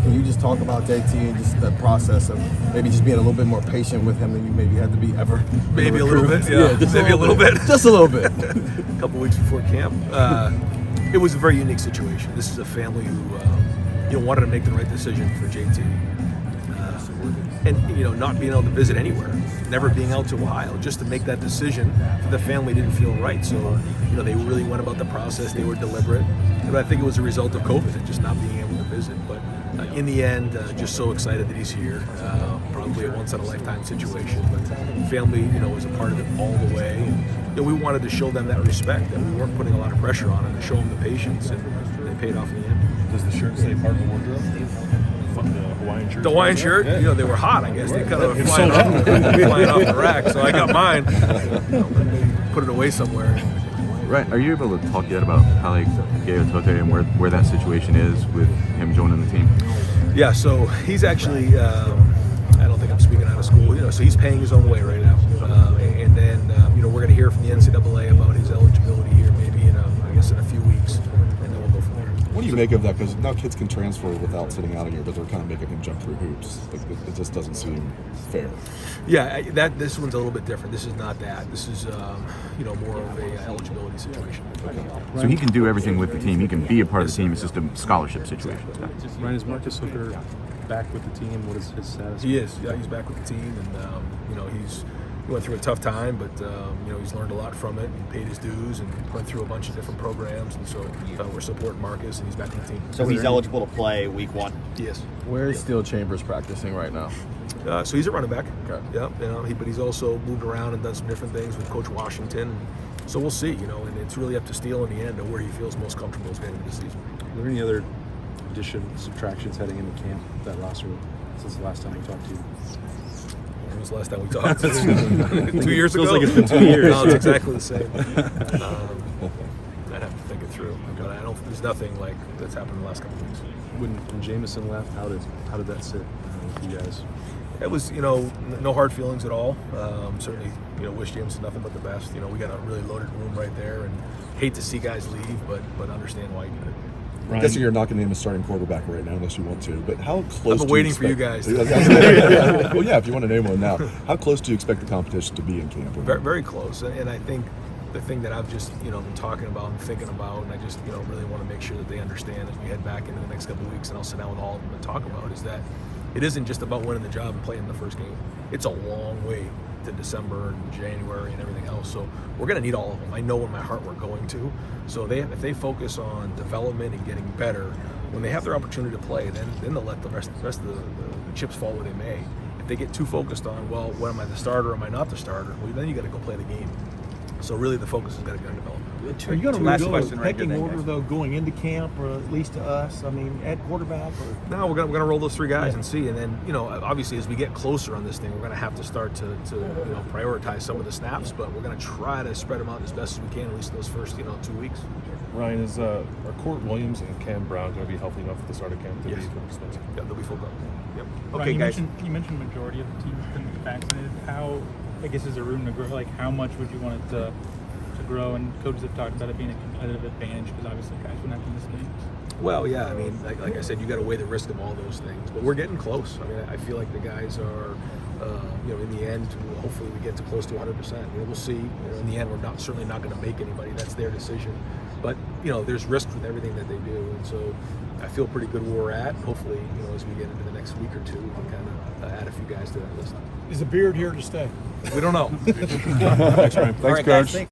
Can you just talk about JT and just the process of maybe just being a little bit more patient with him than you maybe had to be ever? Maybe a little bit, yeah, just maybe a little bit. Just a little bit. A couple weeks before camp. It was a very unique situation. This is a family who wanted to make the right decision for JT. And not being able to visit anywhere, never being out to Ohio, just to make that decision for the family didn't feel right. So they really went about the process. They were deliberate, but I think it was a result of COVID and just not being able to visit. But in the end, just so excited that he's here. Probably a once in a lifetime situation, but family was a part of it all the way. And we wanted to show them that respect, that we weren't putting a lot of pressure on them, to show them the patience, and they paid off in the end. Does the shirt say part of the wardrobe? The Hawaiian shirt? The Hawaiian shirt? Yeah. They were hot, I guess. They kind of flying off the rack, so I got mine. Put it away somewhere. Right. Are you able to talk yet about Kale Gaotote and where that situation is with him joining the team? Yeah, so he's actually, I don't think I'm speaking out of school, so he's paying his own way right now. And then, we're going to hear from the NCAA about his eligibility here maybe in a few weeks, and then we'll go from there. What do you make of that? Because now kids can transfer without sitting out here, but they're kind of making him jump through hoops. Like, it just doesn't seem fair. Yeah, this one's a little bit different. This is not that. This is, more of a eligibility situation. Okay. So he can do everything with the team. He can be a part of the team. It's just a scholarship situation. Ryan, is Marcus Hooker back with the team? What is his status? He is. Yeah, he's back with the team, and he went through a tough time, but he's learned a lot from it and paid his dues and went through a bunch of different programs, and so we're supporting Marcus, and he's back on the team. So he's eligible to play week 1? Yes. Where is Steel Chambers practicing right now? So he's a running back. Okay. Yeah, but he's also moved around and done some different things with Coach Washington. So we'll see, and it's really up to Steele in the end of where he feels most comfortable as getting into the season. Are there any other additions, subtractions heading into camp, that roster, since the last time we talked to you? When was the last time we talked? 2 years ago? Feels like it's been 2 years. No, it's exactly the same. I'd have to think it through, but there's nothing like that's happened in the last couple of weeks. When Jameson left, how did that sit with you guys? It was, no hard feelings at all. Certainly, wish Jameson nothing but the best. We got a really loaded room right there, and hate to see guys leave, but understand why he did it. I'm guessing you're not going to name a starting quarterback right now unless you want to, but how close I'm waiting for you guys. Well, yeah, if you want to name one now. How close do you expect the competition to be in camp? Very, very close, and I think the thing that I've just been talking about and thinking about, and I just really want to make sure that they understand as we head back into the next couple of weeks, and I'll sit down with all of them and talk about, is that it isn't just about winning the job and playing the first game. It's a long way to December and January and everything else. So we're going to need all of them. I know in my heart we're going to. So if they focus on development and getting better, when they have their opportunity to play, then they'll let the rest of the chips fall where they may. If they get too focused on, well, when am I the starter or am I not the starter? Well, then you got to go play the game. So really the focus has got to be on development. Are you going to reveal a pecking order, though, going into camp, or at least to us? I mean, at quarterback? Or? No, we're gonna roll those 3 guys and see. And then, obviously as we get closer on this thing, we're going to have to start to prioritize some of the snaps, but we're going to try to spread them out as best as we can, at least those first, 2 weeks. Ryan, are Court Williams and Cam Brown going to be healthy enough at the start of camp to be expensive? Yeah, they'll be full go. Yep. Okay, Ryan, guys. You mentioned majority of the team has been vaccinated. How, I guess, is there room to grow? Like, how much would you want it to grow? And coaches have talked about it being a competitive advantage because obviously guys wouldn't have to miss games. Well, yeah, I mean, like I said, you got to weigh the risk of all those things, but we're getting close. I mean, I feel like the guys are, in the end, hopefully we get to close to 100%. We'll see. In the end, we're certainly not going to make anybody. That's their decision. But there's risk with everything that they do, and so I feel pretty good where we're at. Hopefully, as we get into the next week or two, we can kind of add a few guys to that list. Is the beard here to stay? We don't know. Thanks, Ryan. Thanks, Coach.